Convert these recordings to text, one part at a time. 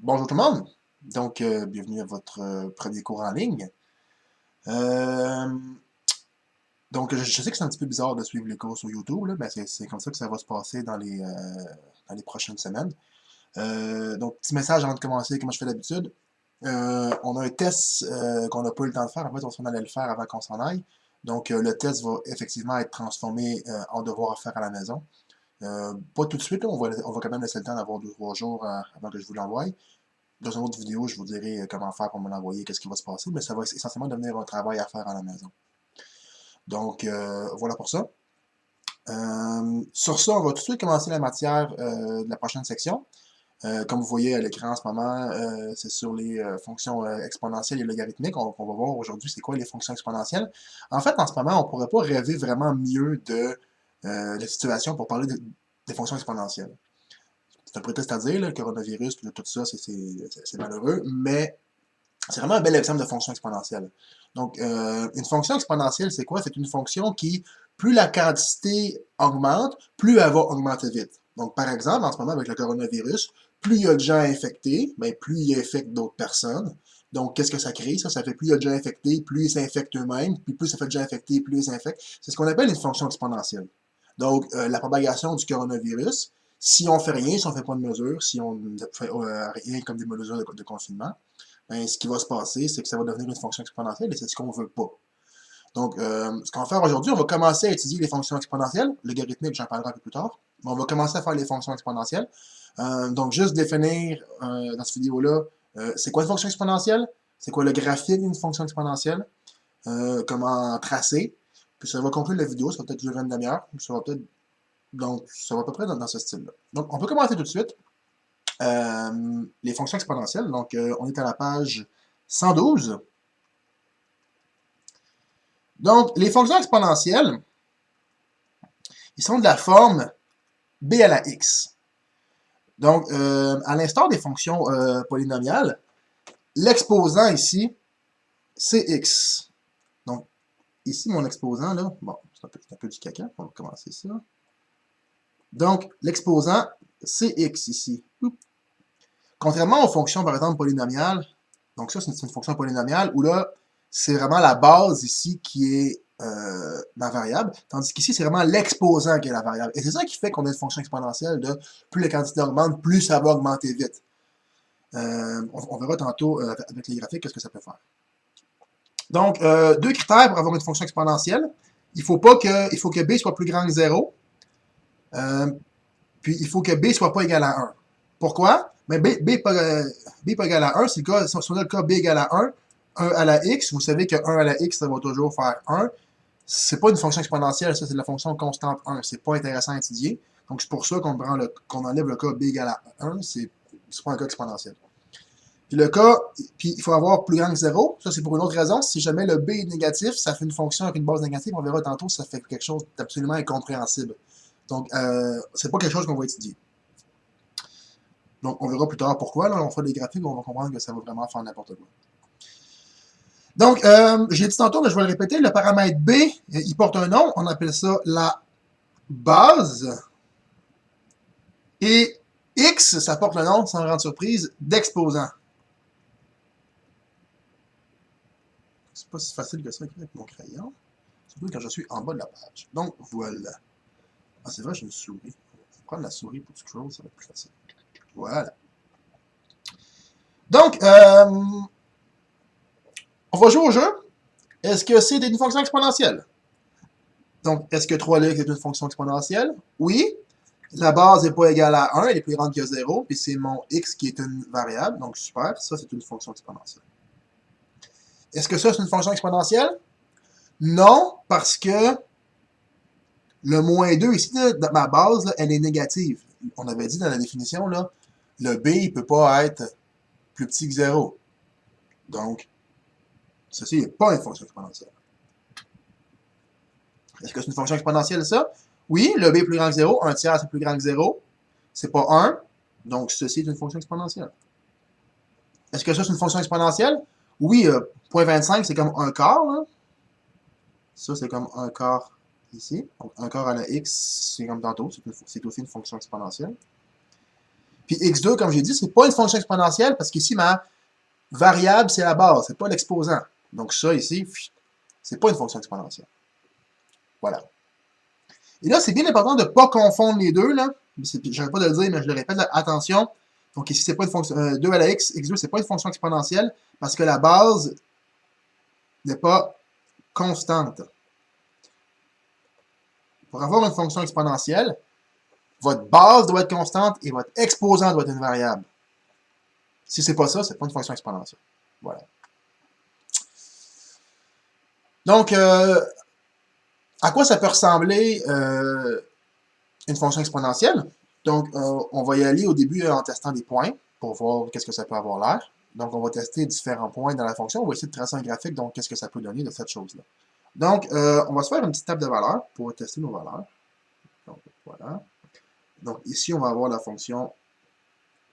Bonjour tout le monde. Donc, bienvenue à votre premier cours en ligne. Euh, donc, je sais que c'est un petit peu bizarre de suivre les cours sur YouTube, là, mais c'est comme ça que ça va se passer dans les prochaines semaines. Donc, petit message avant de commencer, comme je fais d'habitude. On a un test qu'on n'a pas eu le temps de faire. En fait, on s'en allait le faire avant qu'on s'en aille. Donc, le test va effectivement être transformé en devoir à faire à la maison. Pas tout de suite, là, on va quand même laisser le temps d'avoir 2 ou 3 jours avant que je vous l'envoie. Dans une autre vidéo, je vous dirai comment faire pour me l'envoyer, qu'est-ce qui va se passer, mais ça va essentiellement devenir un travail à faire à la maison. Donc, voilà pour ça. Sur ça, on va tout de suite commencer la matière de la prochaine section. Comme vous voyez à l'écran en ce moment, c'est sur les fonctions exponentielles et logarithmiques. On va voir aujourd'hui c'est quoi les fonctions exponentielles. En fait, en ce moment, on ne pourrait pas rêver vraiment mieux de la situation pour parler des fonctions exponentielles. C'est un prétexte à dire, là, le coronavirus, tout ça, c'est malheureux, mais c'est vraiment un bel exemple de fonction exponentielle. Donc, une fonction exponentielle, c'est quoi? C'est une fonction qui, plus la quantité augmente, plus elle va augmenter vite. Donc, par exemple, en ce moment, avec le coronavirus, plus il y a de gens infectés, ben, plus ils infectent d'autres personnes. Donc, qu'est-ce que ça crée? Ça fait plus il y a de gens infectés, plus ils s'infectent eux-mêmes, puis plus ça fait de gens infectés, plus ils s'infectent. C'est ce qu'on appelle une fonction exponentielle. Donc, la propagation du coronavirus, si on fait rien, si on fait pas de mesures, si on ne fait rien comme des mesures de confinement, ben, ce qui va se passer, c'est que ça va devenir une fonction exponentielle et c'est ce qu'on veut pas. Donc, ce qu'on va faire aujourd'hui, on va commencer à étudier les fonctions exponentielles. Logarithmique, j'en parlerai un peu plus tard. Mais on va commencer à faire les fonctions exponentielles. Donc, juste définir dans cette vidéo-là, c'est quoi une fonction exponentielle? C'est quoi le graphique d'une fonction exponentielle? Comment tracer? Puis ça va conclure la vidéo, ça va peut-être durer une demi-heure. Donc, ça va à peu près dans ce style-là. Donc, on peut commencer tout de suite. Les fonctions exponentielles. Donc, on est à la page 112. Donc, les fonctions exponentielles, ils sont de la forme b à la x. Donc, à l'instar des fonctions polynomiales, l'exposant ici, c'est x. Donc, ici, mon exposant, là, bon, c'est un peu du caca, on va commencer ça. Donc, l'exposant, c'est x ici. Contrairement aux fonctions, par exemple, polynomiales, donc ça, c'est une fonction polynomiale où là, c'est vraiment la base ici qui est la variable, tandis qu'ici, c'est vraiment l'exposant qui est la variable. Et c'est ça qui fait qu'on a une fonction exponentielle de plus la quantité augmente, plus ça va augmenter vite. On verra tantôt avec les graphiques qu'est-ce que ça peut faire. Donc, 2 critères pour avoir une fonction exponentielle. Il faut que b soit plus grand que 0. Puis il faut que b soit pas égal à 1. Pourquoi? Mais b pas égal à 1, c'est le cas, si on a le cas b égal à 1, 1 à la x, vous savez que 1 à la x, ça va toujours faire 1. C'est pas une fonction exponentielle, ça, c'est de la fonction constante 1. C'est pas intéressant à étudier. Donc, c'est pour ça qu'on enlève le cas b égal à 1, c'est pas un cas exponentiel. Puis le cas, puis il faut avoir plus grand que 0. Ça, c'est pour une autre raison. Si jamais le b est négatif, ça fait une fonction avec une base négative. On verra tantôt, ça fait quelque chose d'absolument incompréhensible. Donc, c'est pas quelque chose qu'on va étudier. Donc, on verra plus tard pourquoi. Là, on fera des graphiques, on va comprendre que ça va vraiment faire n'importe quoi. Donc, j'ai dit tantôt, mais je vais le répéter, le paramètre B, il porte un nom, on appelle ça la base. Et X, ça porte le nom, sans grande surprise, d'exposant. C'est pas si facile que ça avec mon crayon. Surtout quand je suis en bas de la page. Donc, voilà. Ah, c'est vrai, j'ai une souris. Je vais prendre la souris pour scroll, ça va être plus facile. Voilà. Donc, on va jouer au jeu. Est-ce que c'est une fonction exponentielle? Donc, est-ce que 3x est une fonction exponentielle? Oui. La base n'est pas égale à 1, elle est plus grande que 0, puis c'est mon x qui est une variable, donc super, ça c'est une fonction exponentielle. Est-ce que ça c'est une fonction exponentielle? Non, parce que le moins 2 ici, là, ma base, là, elle est négative. On avait dit dans la définition, là, le b il ne peut pas être plus petit que 0. Donc, ceci n'est pas une fonction exponentielle. Est-ce que c'est une fonction exponentielle, ça? Oui, le b est plus grand que 0, 1 tiers c'est plus grand que 0. C'est pas 1, donc ceci est une fonction exponentielle. Est-ce que ça c'est une fonction exponentielle? Oui, 0,25 c'est comme un quart. Hein? Ça c'est comme un quart ici. Donc un quart à la x, c'est comme tantôt, c'est aussi une fonction exponentielle. Puis x2, comme j'ai dit, c'est pas une fonction exponentielle parce qu'ici, ma variable, c'est la base, c'est pas l'exposant. Donc ça, ici, c'est pas une fonction exponentielle. Voilà. Et là, c'est bien important de ne pas confondre les deux, là. J'arrête pas de le dire, mais je le répète, là, attention. Donc ici, c'est pas une fonction, 2 à la x, x2, c'est pas une fonction exponentielle parce que la base n'est pas constante. Pour avoir une fonction exponentielle, votre base doit être constante et votre exposant doit être une variable. Si c'est pas ça, c'est pas une fonction exponentielle. Voilà. Donc, à quoi ça peut ressembler une fonction exponentielle? Donc, on va y aller au début en testant des points pour voir qu'est-ce que ça peut avoir l'air. Donc, on va tester différents points dans la fonction. On va essayer de tracer un graphique, donc qu'est-ce que ça peut donner de cette chose-là. Donc, on va se faire une petite table de valeurs pour tester nos valeurs. Donc, voilà. Donc, ici, on va avoir la fonction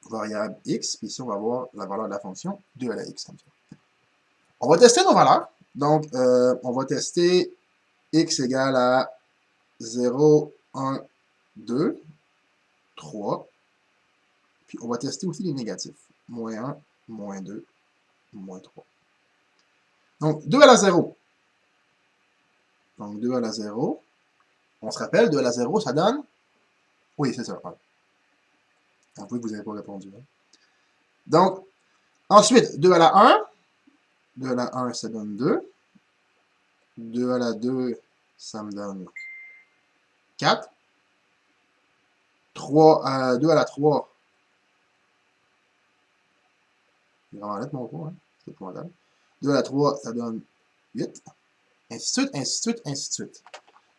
variable x, puis ici, on va avoir la valeur de la fonction 2 à la x. Comme ça. On va tester nos valeurs. Donc, on va tester x égale à 0, 1, 2, 3. Puis, on va tester aussi les négatifs. Moins 1, moins 2, moins 3. Donc, 2 à la 0. Donc, 2 à la 0. On se rappelle, 2 à la 0, ça donne? Oui, c'est ça. 1. Avouez que vous n'avez pas répondu. Hein? Donc, ensuite, 2 à la 1. 2 à la 1, ça donne 2. 2 à la 2, ça me donne 4. 2 à la 3. Je vais vraiment mettre mon cours. Hein? C'est épouvantable. 2 à la 3, ça donne 8. Ainsi de suite, ainsi de suite, ainsi de suite.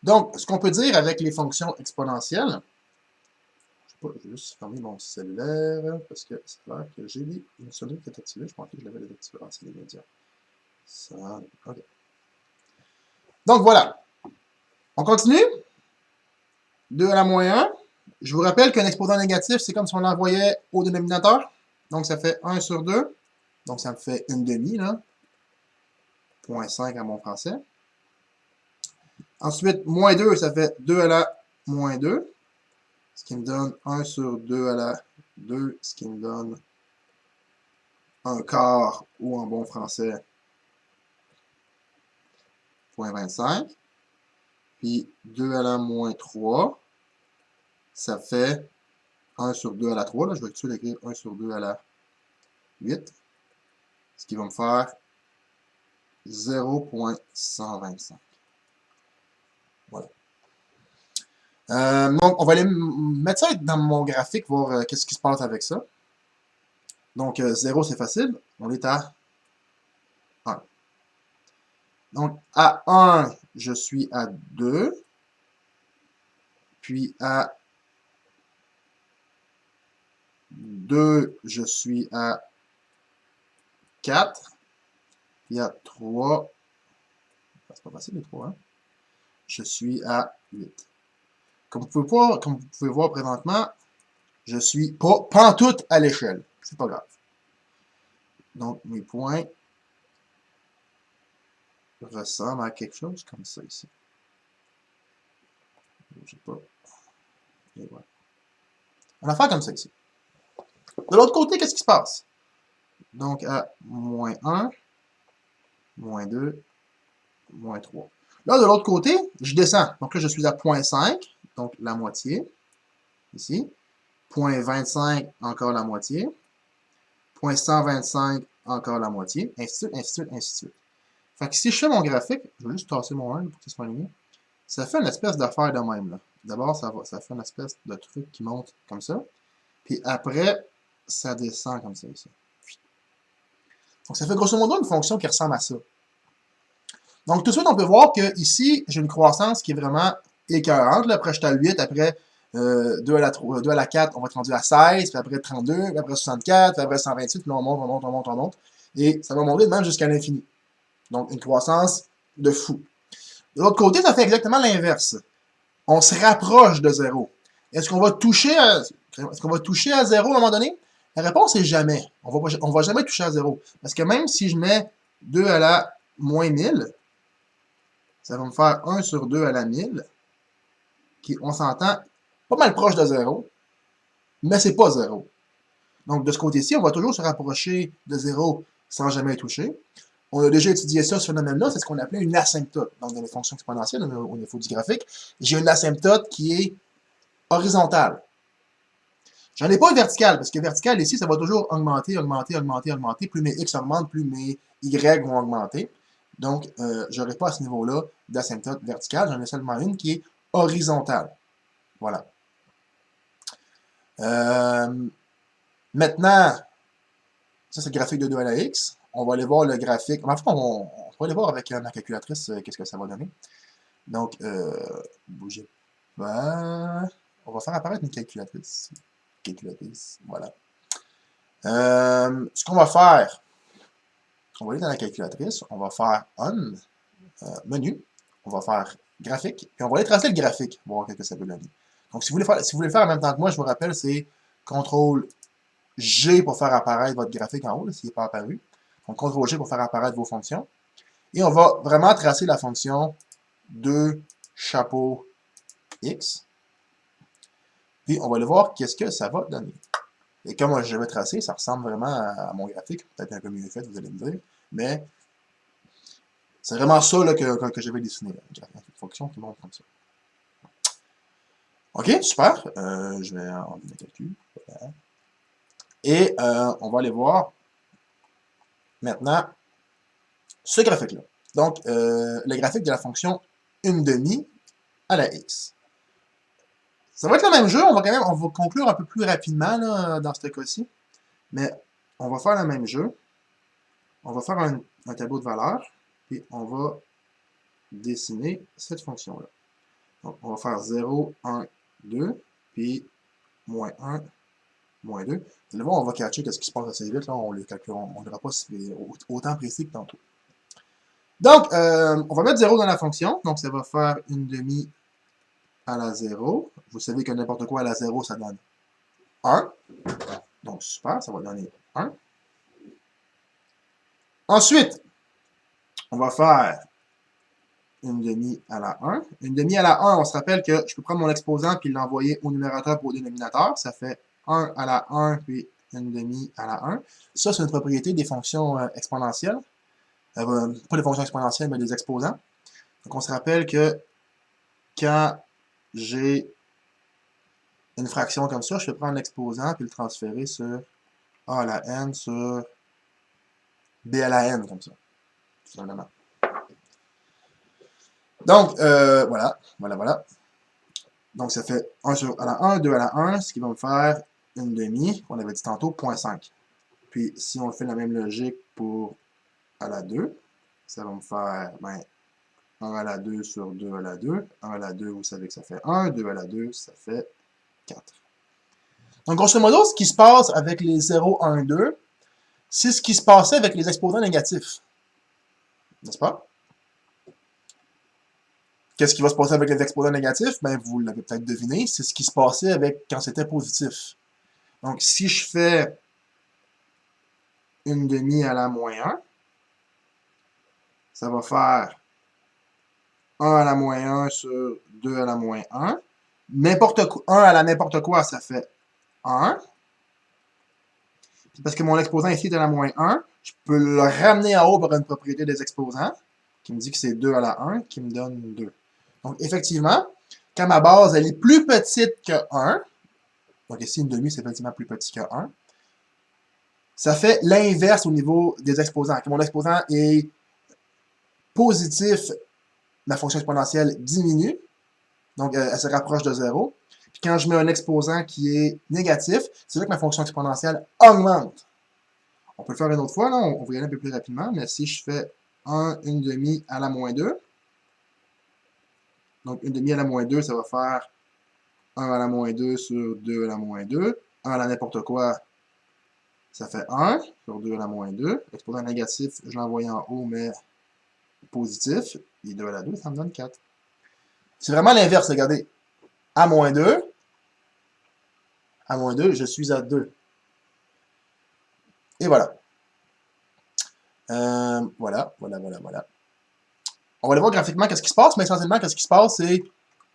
Donc, ce qu'on peut dire avec les fonctions exponentielles, je vais juste fermer mon cellulaire parce que c'est clair que j'ai une sonnerie qui est activée. Je pensais que je l'avais désactivée. Ah, c'est les médias. Ça, OK. Donc, voilà. On continue. 2 à la moins 1. Je vous rappelle qu'un exposant négatif, c'est comme si on l'envoyait au dénominateur. Donc, ça fait 1 sur 2. Donc, ça me fait une demi, là. 0.5 à mon français. Ensuite, moins 2, ça fait 2 à la moins 2. Ce qui me donne 1 sur 2 à la 2, ce qui me donne un quart, ou en bon français, 0.25. Puis 2 à la moins 3, ça fait 1 sur 2 à la 3. Là, je vais tout de suite écrire 1 sur 2 à la 8. Ce qui va me faire 0.125. Voilà. Donc, on va aller mettre ça dans mon graphique, voir qu'est-ce qui se passe avec ça. Donc, 0, c'est facile. On est à 1. Donc, à 1, je suis à 2. Puis à 2, je suis à 4. Puis à 3, c'est pas facile les 3, hein? Je suis à 8. Comme vous pouvez voir présentement, je suis pas pantoute à l'échelle. C'est pas grave. Donc, mes points ressemblent à quelque chose comme ça ici. Je sais pas. Et voilà. On va faire comme ça ici. De l'autre côté, qu'est-ce qui se passe? Donc, à moins 1, moins 2, moins 3. Là, de l'autre côté, je descends. Donc là, je suis à 0.5, donc la moitié, ici. 0.25, encore la moitié. 0.125, encore la moitié. Ainsi de suite, ainsi de suite, ainsi de suite. Fait que si je fais mon graphique, je vais juste tasser mon 1 pour qu'il soit aligné. Ça fait une espèce d'affaire de même, là. D'abord, ça fait une espèce de truc qui monte comme ça. Puis après, ça descend comme ça ici. Donc, ça fait grosso modo une fonction qui ressemble à ça. Donc, tout de suite, on peut voir que ici, j'ai une croissance qui est vraiment écœurante. Là. Après, je suis à 8. Après, 2 à la 3, 2 à la 4, on va être rendu à 16. Puis après, 32. Puis après, 64. Puis après, 128. Puis là, on monte, on monte, on monte, on monte. Et ça va monter de même jusqu'à l'infini. Donc, une croissance de fou. De l'autre côté, ça fait exactement l'inverse. On se rapproche de 0. Est-ce qu'on va toucher à 0 à un moment donné? La réponse est jamais. On va jamais toucher à 0. Parce que même si je mets 2 à la moins 1000, ça va me faire 1 sur 2 à la 1000, qui, on s'entend, pas mal proche de 0, mais c'est pas 0. Donc, de ce côté-ci, on va toujours se rapprocher de 0 sans jamais toucher. On a déjà étudié ça, ce phénomène-là, c'est ce qu'on appelait une asymptote. Donc, dans les fonctions exponentielles, au niveau du graphique, j'ai une asymptote qui est horizontale. J'en ai pas une verticale, parce que verticale, ici, ça va toujours augmenter, augmenter, augmenter, augmenter. Plus mes x augmentent, plus mes y vont augmenter. Donc, je n'aurai pas à ce niveau-là d'asymptote verticale. J'en ai seulement une qui est horizontale. Voilà. Maintenant, ça, c'est le graphique de 2 à la x. On va aller voir le graphique. En fait, on va aller voir avec ma calculatrice qu'est-ce que ça va donner. Donc, bougez pas. On va faire apparaître une calculatrice. Voilà. Ce qu'on va faire, on va aller dans la calculatrice, on va faire on, menu, on va faire graphique, puis on va aller tracer le graphique, voir ce que ça peut donner. Donc, si vous voulez le faire en même temps que moi, je vous rappelle, c'est CTRL G pour faire apparaître votre graphique en haut, s'il n'est pas apparu. Donc, CTRL G pour faire apparaître vos fonctions. Et on va vraiment tracer la fonction 2 chapeau x. Puis, on va aller voir qu'est-ce que ça va donner. Et comme je vais tracer, ça ressemble vraiment à mon graphique. Peut-être un peu mieux fait, vous allez me dire. Mais c'est vraiment ça là, que je vais dessiner. Une fonction qui montre comme ça. OK, super. Je vais enlever mes calculs. Voilà. Et on va aller voir maintenant ce graphique-là. Donc, le graphique de la fonction 1/2 à la x. Ça va être le même jeu, on va conclure un peu plus rapidement là, dans ce cas-ci. Mais on va faire le même jeu. On va faire un tableau de valeurs, et on va dessiner cette fonction-là. Donc, on va faire 0, 1, 2, puis moins 1, moins 2. Vous allez voir, on va catcher ce qui se passe assez vite. Là, on ne l'aura pas autant précis que tantôt. Donc, on va mettre 0 dans la fonction. Donc, ça va faire 1/2 à la 0. Vous savez que n'importe quoi à la 0, ça donne 1. Donc, super, ça va donner 1. Ensuite, on va faire 1/2 à la 1. 1/2 à la 1, on se rappelle que je peux prendre mon exposant puis l'envoyer au numérateur pour au dénominateur. Ça fait 1 à la 1 puis 1/2 à la 1. Ça, c'est une propriété des fonctions exponentielles. Pas des fonctions exponentielles, mais des exposants. Donc, on se rappelle que quand j'ai une fraction comme ça, je peux prendre l'exposant puis le transférer sur A à la n sur B à la n, comme ça. Tout simplement. Donc, voilà. Donc, ça fait 1 à la 1, 2 à la 1, ce qui va me faire 1/2, on avait dit tantôt, 0.5. Puis, si on fait la même logique pour à la 2, ça va me faire 1 à la 2 sur 2 à la 2. 1 à la 2, vous savez que ça fait 1. 2 à la 2, ça fait 4. Donc, grosso modo, ce qui se passe avec les 0, 1, 2, c'est ce qui se passait avec les exposants négatifs. N'est-ce pas? Qu'est-ce qui va se passer avec les exposants négatifs? Ben, vous l'avez peut-être deviné, c'est ce qui se passait avec quand c'était positif. Donc, si je fais 1/2 à la moins 1, ça va faire 1 à la moins 1 sur 2 à la moins 1. 1 à la n'importe quoi, ça fait 1. Parce que mon exposant ici est à la moins 1, je peux le ramener en haut par une propriété des exposants, qui me dit que c'est 2 à la 1, qui me donne 2. Donc, effectivement, quand ma base elle est plus petite que 1, donc ici, 1/2, c'est effectivement plus petit que 1, ça fait l'inverse au niveau des exposants. Quand mon exposant est positif, ma fonction exponentielle diminue, donc elle se rapproche de 0. Puis quand je mets un exposant qui est négatif, c'est là que ma fonction exponentielle augmente. On peut le faire une autre fois, là, on va y aller un peu plus rapidement, mais si je fais 1/2 à la moins 2, donc 1/2 à la moins 2, ça va faire 1 à la moins 2 sur 2 à la moins 2. 1 à la n'importe quoi, ça fait 1 sur 2 à la moins 2. L'exposant négatif, je l'envoie en haut, mais positif. Et 2 à la 2, ça me donne 4. C'est vraiment l'inverse, regardez. À moins 2, je suis à 2. Et voilà. Voilà. On va aller voir graphiquement qu'est-ce qui se passe, mais essentiellement, qu'est-ce qui se passe, c'est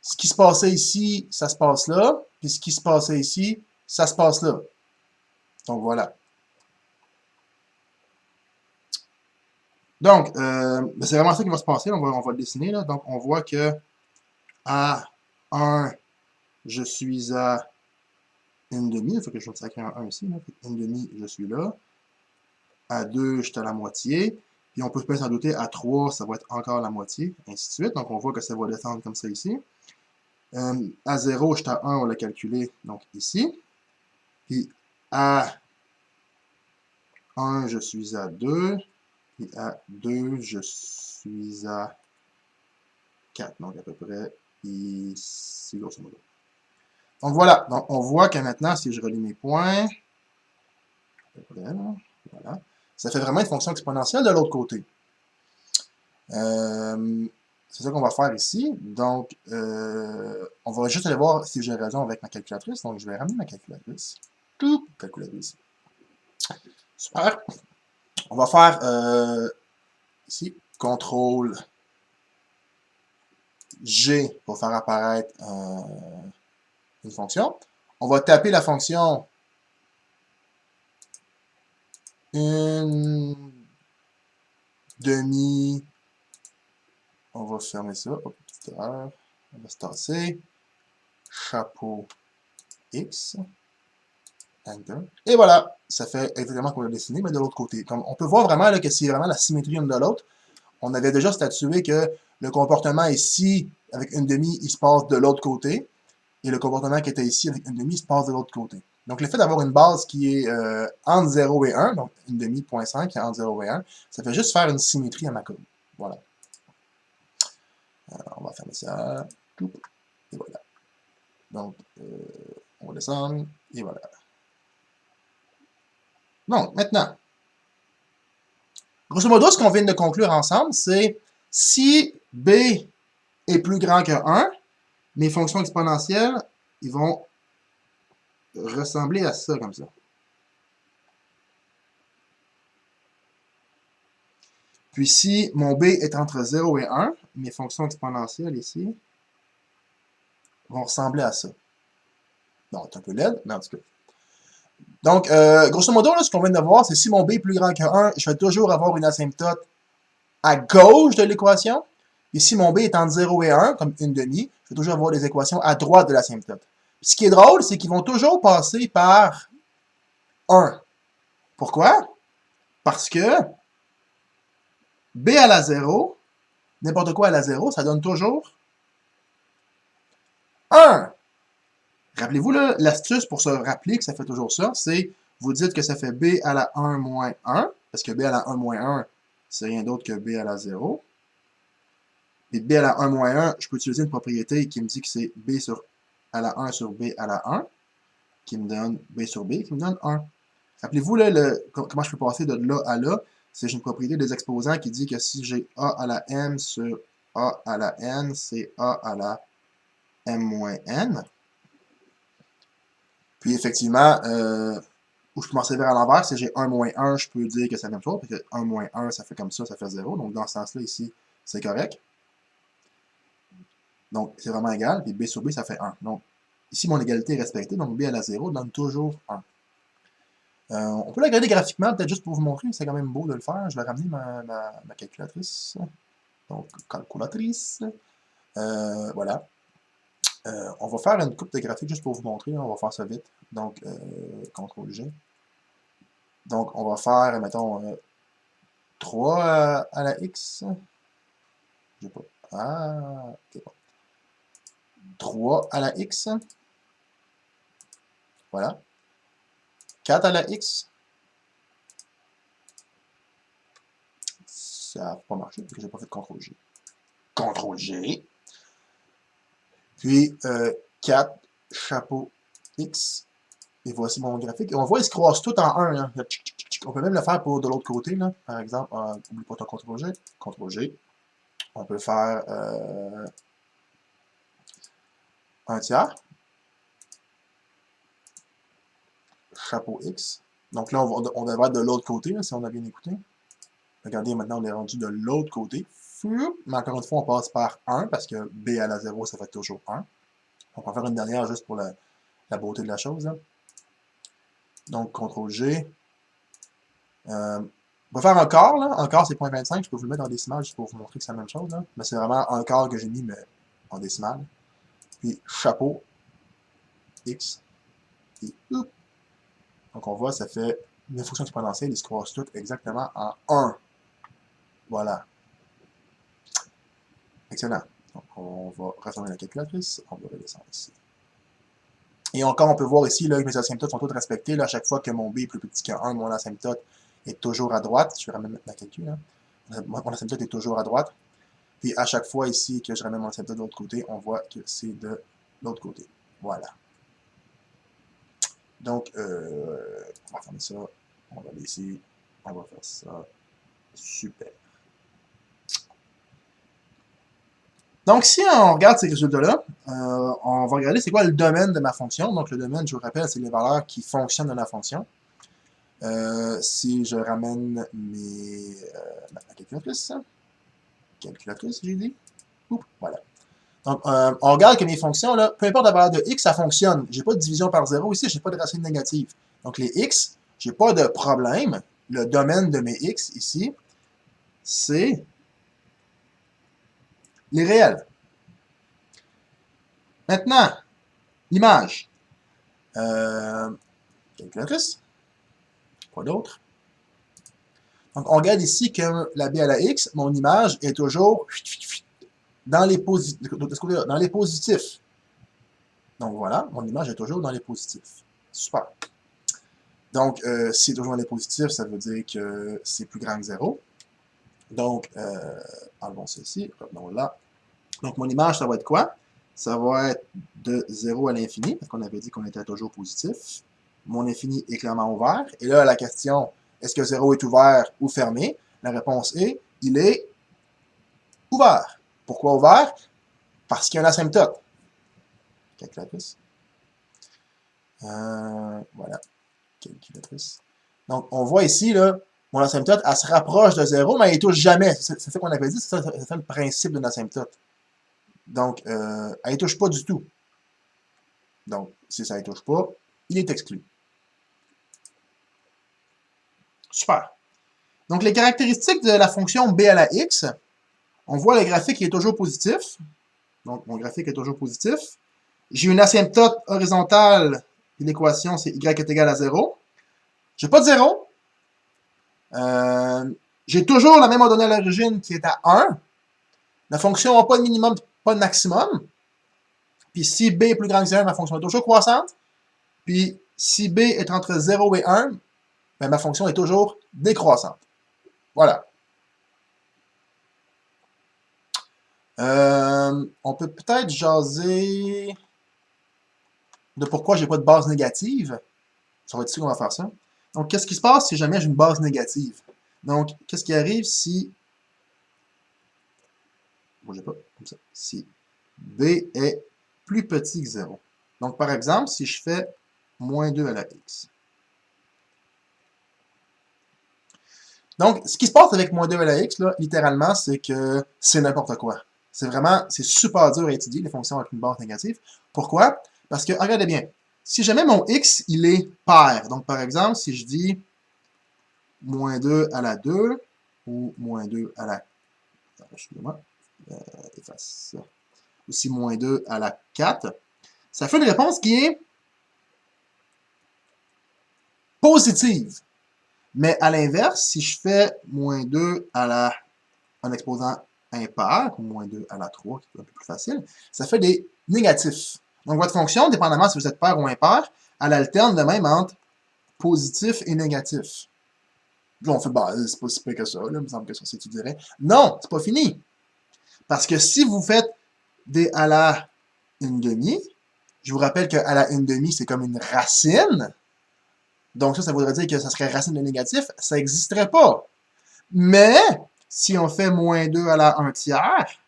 ce qui se passait ici, ça se passe là, puis ce qui se passait ici, ça se passe là. Donc, voilà. Donc, c'est vraiment ça qui va se passer. On va le dessiner, là. Donc, on voit que à 1, je suis à 1,5. Il faut que je consacre un 1 ici. Là. 1,5, je suis là. À 2, je suis à la moitié. Puis on peut pas s'en douter, à 3, ça va être encore la moitié, ainsi de suite. Donc, on voit que ça va descendre comme ça ici. À 0, je suis à 1, on l'a calculé, donc ici. Puis à 1, je suis à 2. Puis à 2, je suis à 4. Donc, à peu près ici, grosso modo. Donc, voilà. Donc, on voit que maintenant, si je relis mes points, voilà, ça fait vraiment une fonction exponentielle de l'autre côté. C'est ça qu'on va faire ici. Donc, on va juste aller voir si j'ai raison avec ma calculatrice. Donc, je vais ramener ma calculatrice. Calculatrice. Super. On va faire ici, CTRL G pour faire apparaître une fonction. On va taper la fonction une demi. On va fermer ça. Hop, petite erreur. On va se tasser. Chapeau X. Enter. Et voilà, ça fait exactement ce qu'on a dessiné, mais de l'autre côté. Comme on peut voir vraiment là, que c'est vraiment la symétrie l'une de l'autre. On avait déjà statué que le comportement ici, avec une demi, il se passe de l'autre côté. Et le comportement qui était ici, avec une demi, il se passe de l'autre côté. Donc, le fait d'avoir une base qui est entre 0 et 1, donc une demi, 0.5, qui est entre 0 et 1, ça fait juste faire une symétrie à ma courbe. Voilà. Alors, on va fermer ça. Et voilà. Donc, on va descendre. Et voilà. Donc, maintenant, grosso modo, ce qu'on vient de conclure ensemble, c'est si b est plus grand que 1, mes fonctions exponentielles, ils vont ressembler à ça, comme ça. Puis si mon b est entre 0 et 1, mes fonctions exponentielles ici vont ressembler à ça. Non, c'est un peu laid, mais en tout cas. Donc, grosso modo, là, ce qu'on vient de voir, c'est si mon b est plus grand que 1, je vais toujours avoir une asymptote à gauche de l'équation. Et si mon b est entre 0 et 1, comme une demi, je vais toujours avoir des équations à droite de l'asymptote. Ce qui est drôle, c'est qu'ils vont toujours passer par 1. Pourquoi? Parce que b à la 0, n'importe quoi à la 0, ça donne toujours 1. Rappelez-vous, l'astuce pour se rappeler que ça fait toujours ça, c'est vous dites que ça fait b à la 1 moins 1, parce que b à la 1 moins 1, c'est rien d'autre que b à la 0. Et b à la 1 moins 1, je peux utiliser une propriété qui me dit que c'est b à la 1 sur b à la 1, qui me donne b sur b, qui me donne 1. Rappelez-vous, comment je peux passer de là à là, c'est une propriété des exposants qui dit que si j'ai a à la m sur a à la n, c'est a à la m moins n. Puis effectivement, où je peux m'en servir à l'envers, si j'ai 1 moins 1, je peux dire que c'est la même chose, parce que 1 moins 1, ça fait comme ça fait 0. Donc dans ce sens-là, ici, c'est correct. Donc c'est vraiment égal, puis b sur b, ça fait 1. Donc ici, mon égalité est respectée, donc b à la 0 donne toujours 1. On peut la regarder graphiquement, peut-être juste pour vous montrer, c'est quand même beau de le faire. Je vais ramener ma calculatrice. Donc, calculatrice. Voilà. On va faire une coupe de graphique juste pour vous montrer. On va faire ça vite. Donc, CTRL-G. Donc, on va faire, mettons, 3 à la X. Je sais pas. Ah, ok, bon. 3 à la X. Voilà. 4 à la X. Ça n'a pas marché parce que j'ai pas fait CTRL-G. CTRL-G. Puis 4, chapeau X. Et voici mon graphique. Et on voit, ils se croisent tous en 1. Hein. On peut même le faire pour de l'autre côté. Là. Par exemple, n'oublie pas ton CTRL-G. CTRL-G. On peut faire un tiers. Chapeau X. Donc là, on devrait être de l'autre côté, là, si on a bien écouté. Regardez, maintenant, on est rendu de l'autre côté. Mais encore une fois, on passe par 1, parce que B à la 0, ça fait toujours 1. On va faire une dernière juste pour la beauté de la chose. Là. Donc, CTRL-G. On va faire un quart, là. Un quart, c'est 0.25. Je peux vous le mettre en décimale juste pour vous montrer que c'est la même chose, là. Mais c'est vraiment un quart que j'ai mis, mais en décimale. Puis, chapeau, X, et oup. Donc, on voit, ça fait une fonction exponentielle, ils se croisent toutes exactement en 1. Voilà. Excellent. Donc, on va refermer la calculatrice. On va le descendre ici. Et encore, on peut voir ici là, que mes asymptotes sont toutes respectées. Là, à chaque fois que mon B est plus petit qu'un 1, mon asymptote est toujours à droite. Je vais remettre ma calcul. Hein. Mon asymptote est toujours à droite. Puis à chaque fois ici que je ramène mon asymptote de l'autre côté, on voit que c'est de l'autre côté. Voilà. Donc, on va fermer ça. On va aller ici. On va faire ça. Super. Donc, si on regarde ces résultats-là, on va regarder c'est quoi le domaine de ma fonction. Donc, le domaine, je vous rappelle, c'est les valeurs qui fonctionnent dans la fonction. Si je ramène ma calculatrice, j'ai dit. Oups, voilà. Donc, on regarde que mes fonctions, là, peu importe la valeur de x, ça fonctionne. J'ai pas de division par 0 ici, j'ai pas de racine négative. Donc, les x, j'ai pas de problème. Le domaine de mes x ici, c'est les réels. Maintenant, l'image. Calculatrice. Quoi d'autre? Donc, on regarde ici que la b à la x, mon image est toujours dans les positifs. Donc, voilà, mon image est toujours dans les positifs. Super. Donc, si c'est toujours dans les positifs, ça veut dire que c'est plus grand que 0. Donc, enlevons ceci, revenons là. Donc, mon image, ça va être quoi? Ça va être de 0 à l'infini, parce qu'on avait dit qu'on était toujours positif. Mon infini est clairement ouvert. Et là, la question, est-ce que 0 est ouvert ou fermé? La réponse est, il est ouvert. Pourquoi ouvert? Parce qu'il y a un asymptote. Calculatrice. Voilà. Calculatrice. Donc, on voit ici, là, mon asymptote, elle se rapproche de 0, mais elle ne touche jamais. C'est ça qu'on avait dit, c'est ça le principe d'une asymptote. Donc, elle ne touche pas du tout. Donc, si ça ne touche pas, il est exclu. Super. Donc, les caractéristiques de la fonction b à la x, on voit le graphique qui est toujours positif. Donc, mon graphique est toujours positif. J'ai une asymptote horizontale, et l'équation, c'est y est égal à 0. J'ai pas de 0. J'ai toujours la même ordonnée à l'origine qui est à 1. La fonction n'a pas de minimum, pas de maximum. Puis si b est plus grand que 0, ma fonction est toujours croissante. Puis si b est entre 0 et 1, ben, ma fonction est toujours décroissante. Voilà. On peut peut-être jaser de pourquoi j'ai pas de base négative. Ça va être ici qu'on va faire ça. Donc, qu'est-ce qui se passe si jamais j'ai une base négative? Donc, qu'est-ce qui arrive si... Bougez pas, comme ça. Si b est plus petit que 0. Donc, par exemple, si je fais moins 2 à la x. Donc, ce qui se passe avec moins 2 à la x, là, littéralement, c'est que c'est n'importe quoi. C'est vraiment, c'est super dur à étudier, les fonctions avec une base négative. Pourquoi? Parce que, regardez bien, si jamais mon x, il est pair, donc par exemple, si je dis moins 2 à la 2, ou moins 2 à la... Excusez-moi, efface ça. Aussi moins 2 à la 4, ça fait une réponse qui est positive. Mais à l'inverse, si je fais moins 2 à la... en exposant impair, ou moins 2 à la 3, qui est un peu plus facile, ça fait des négatifs. Donc votre fonction, dépendamment si vous êtes pair ou impair, elle alterne de même entre positif et négatif. Là, on fait, bah, c'est pas si pire que ça, là, il me semble que ça s'étudierait. Non, c'est pas fini. Parce que si vous faites des à la 1/2, je vous rappelle que à la 1/2, c'est comme une racine. Donc ça voudrait dire que ça serait racine de négatif. Ça n'existerait pas. Mais, si on fait moins 2 à la 1/3,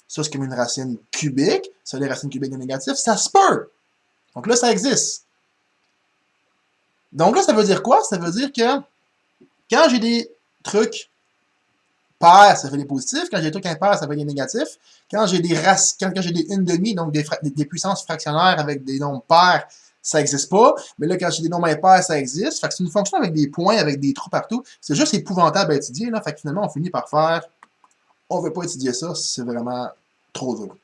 ça c'est comme une racine cubique. Ça, les racines cubiques de négatif, ça se peut. Donc là, ça existe. Donc là, ça veut dire quoi? Ça veut dire que quand j'ai des trucs pairs, ça fait des positifs. Quand j'ai des trucs impairs, ça fait des négatifs. Quand j'ai des 1/2, donc des puissances fractionnaires avec des nombres pairs, ça n'existe pas. Mais là, quand j'ai des nombres impairs, ça existe. Fait que c'est une fonction avec des points, avec des trous partout. C'est juste épouvantable à étudier, là. Fait que finalement, on finit par faire, on ne veut pas étudier ça, c'est vraiment trop dur.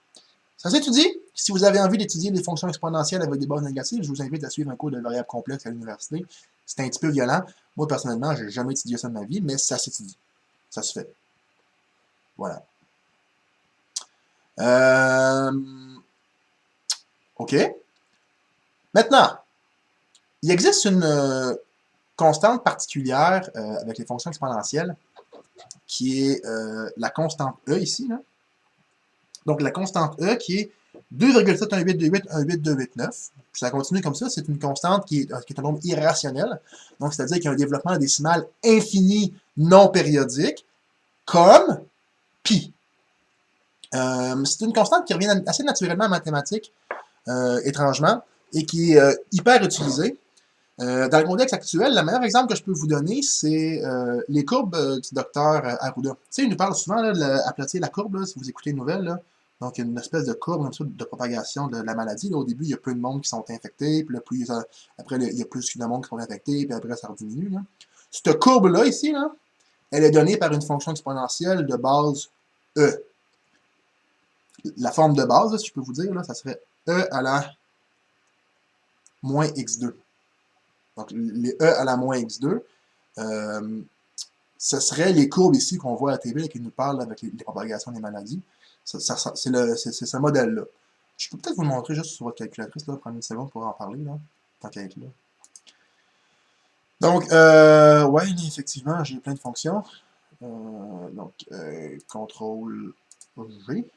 Ça s'étudie. Si vous avez envie d'étudier les fonctions exponentielles avec des bases négatives, je vous invite à suivre un cours de variables complexes à l'université. C'est un petit peu violent. Moi, personnellement, je n'ai jamais étudié ça de ma vie, mais ça s'étudie. Ça se fait. Voilà. OK. Maintenant, il existe une constante particulière avec les fonctions exponentielles qui est la constante E ici. Là. Donc, la constante E qui est 2,718281829. Ça continue comme ça. C'est une constante qui est un nombre irrationnel. Donc, c'est-à-dire qu'il y a un développement décimal infini non périodique comme pi. C'est une constante qui revient assez naturellement en mathématiques, étrangement, et qui est hyper utilisée. Dans le contexte actuel, le meilleur exemple que je peux vous donner, c'est les courbes du docteur Arruda. Tu sais, il nous parle souvent là, d'aplatir la courbe, là, si vous écoutez les nouvelles. Là. Donc, il y a une espèce de courbe de propagation de la maladie. Là. Au début, il y a peu de monde qui sont infectés, puis là, après, il y a plus de monde qui sont infectés, puis après, ça diminue. Là. Cette courbe-là, ici, là, elle est donnée par une fonction exponentielle de base E. La forme de base, là, si je peux vous dire, là, ça serait E à la moins x2. Donc, les E à la moins x2, ce serait les courbes ici qu'on voit à la TV et qui nous parlent avec les propagations des maladies. C'est ce modèle-là. Je peux peut-être vous le montrer juste sur votre calculatrice, là, prendre une seconde pour en parler, là, tant qu'à être là. Donc, ouais, effectivement, j'ai plein de fonctions. Donc, CTRL G.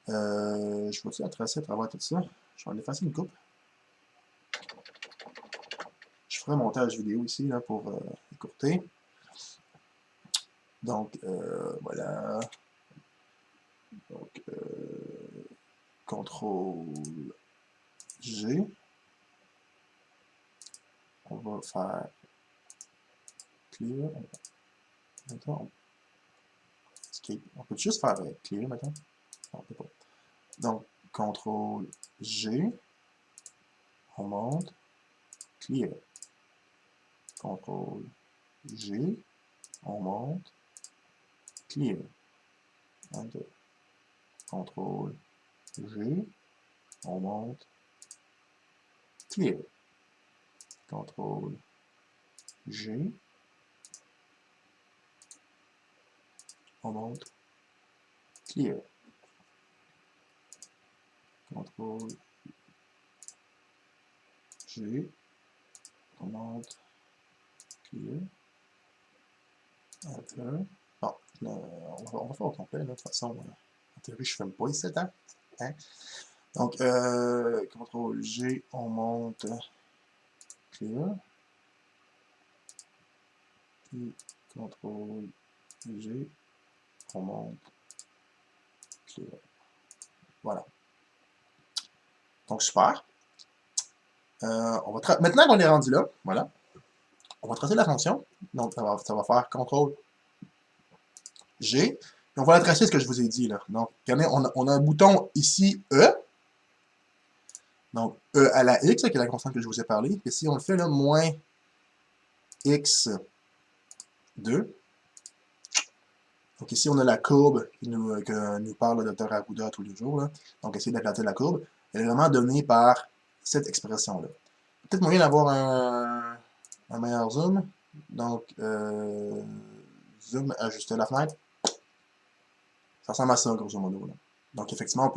Je vais-tu la tracer à travers tout ça? Je vais en effacer une coupe. Je ferai un montage vidéo ici là, pour écourter. Donc, voilà. Donc, CTRL G. On va faire clear. Maintenant, escape. On peut juste faire clear maintenant? Non, on peut pas. Donc, CTRL G. On monte. Clear. CTRL G. On monte. Clear. Enter. CTRL G. On monte. Clear. CTRL G. On monte. Clear. CTRL G. On monte. Clear. Enter. Bon, on va faire au complet, là, de toute façon. En théorie, je ne filme pas ici, hein? Donc, CTRL G, on monte. Clear. Puis, CTRL G, on monte. Clear. Voilà. Donc, super. Maintenant qu'on est rendu là, voilà, on va tracer la fonction. Donc, ça va faire CTRL G. Et on va la tracer ce que je vous ai dit. Là. Donc, on a un bouton ici E. Donc, E à la X, qui est la constante que je vous ai parlé. Et si on le fait, là, moins X2. Donc, ici, on a la courbe que nous parle le docteur Arruda tous les jours. Là. Donc, essayez d'aplatir la courbe. Elle est vraiment donnée par cette expression-là. Peut-être moyen d'avoir un meilleur zoom. Donc, zoom, ajuster la fenêtre. Ça ressemble à ça, grosso modo. Là. Donc, effectivement, on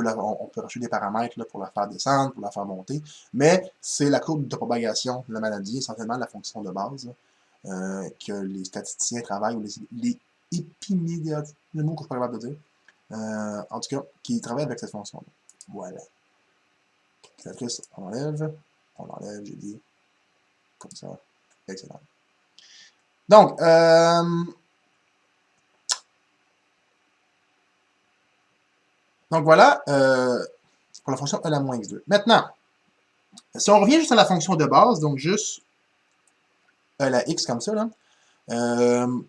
peut rajouter des paramètres là, pour la faire descendre, pour la faire monter. Mais c'est la courbe de propagation de la maladie, essentiellement la fonction de base là, que les statisticiens travaillent, ou les épidémiologistes, le mot que je suis pas capable de dire. En tout cas, qui travaillent avec cette fonction-là. Voilà. Calculatrice, on l'enlève, j'ai dit, comme ça. Excellent. Donc, voilà, pour la fonction E à la moins x2. Maintenant, si on revient juste à la fonction de base, donc juste E à la x comme ça, là, comme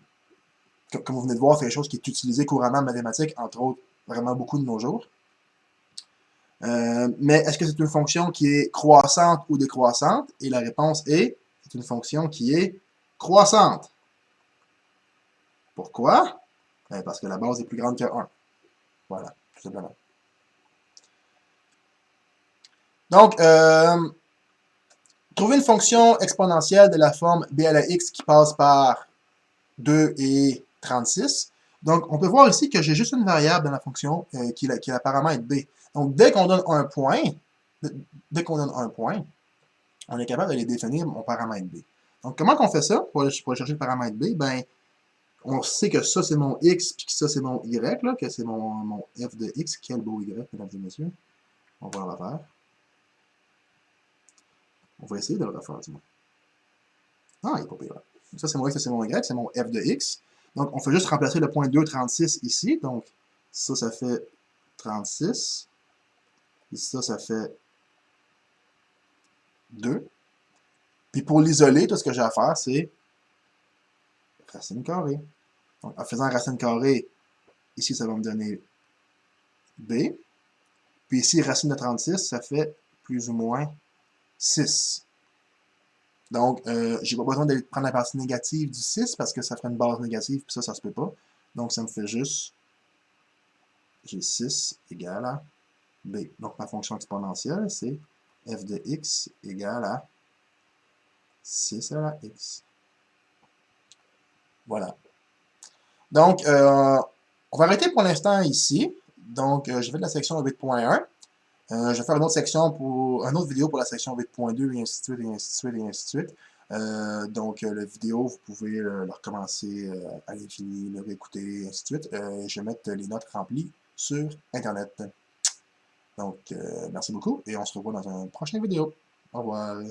vous venez de voir, c'est quelque chose qui est utilisé couramment en mathématiques, entre autres, vraiment beaucoup de nos jours. Mais est-ce que c'est une fonction qui est croissante ou décroissante? Et la réponse est, c'est une fonction qui est croissante. Pourquoi? Parce que la base est plus grande que 1. Voilà, tout simplement. Donc, trouver une fonction exponentielle de la forme b à la x qui passe par 2 et 36. Donc, on peut voir ici que j'ai juste une variable dans la fonction qui est la paramètre b. Donc, dès qu'on donne un point, on est capable d'aller définir mon paramètre b. Donc, comment on fait ça pour aller chercher le paramètre b? Ben, on sait que ça, c'est mon x, puis que ça, c'est mon y, là, que c'est mon f de x. Quel beau y, mesdames et messieurs. On va le refaire. On va essayer de le refaire, du moins. Ah, il n'est pas pire. Ça, c'est mon x, ça, c'est mon y, c'est mon f de x. Donc, on fait juste remplacer le point 2,36 ici. Donc, ça fait 36. Et ça fait 2. Puis pour l'isoler, tout ce que j'ai à faire, c'est racine carrée. Donc, en faisant racine carrée, ici, ça va me donner b. Puis ici, racine de 36, ça fait plus ou moins 6. Donc, j'ai pas besoin d'aller prendre la partie négative du 6 parce que ça ferait une base négative, puis ça se peut pas. Donc, ça me fait juste, j'ai 6 égale à b. Donc, ma fonction exponentielle, c'est f de x égale à 6 à la x. Voilà. Donc, on va arrêter pour l'instant ici. Donc, je vais de la section 8.1. Je vais faire une autre section pour une autre vidéo pour la section 8.2 et ainsi de suite, et ainsi de suite, et ainsi de suite. Donc, la vidéo, vous pouvez le recommencer à l'infini, le réécouter, et ainsi de suite. Je vais mettre les notes remplies sur Internet. Donc, merci beaucoup et on se revoit dans une prochaine vidéo. Au revoir.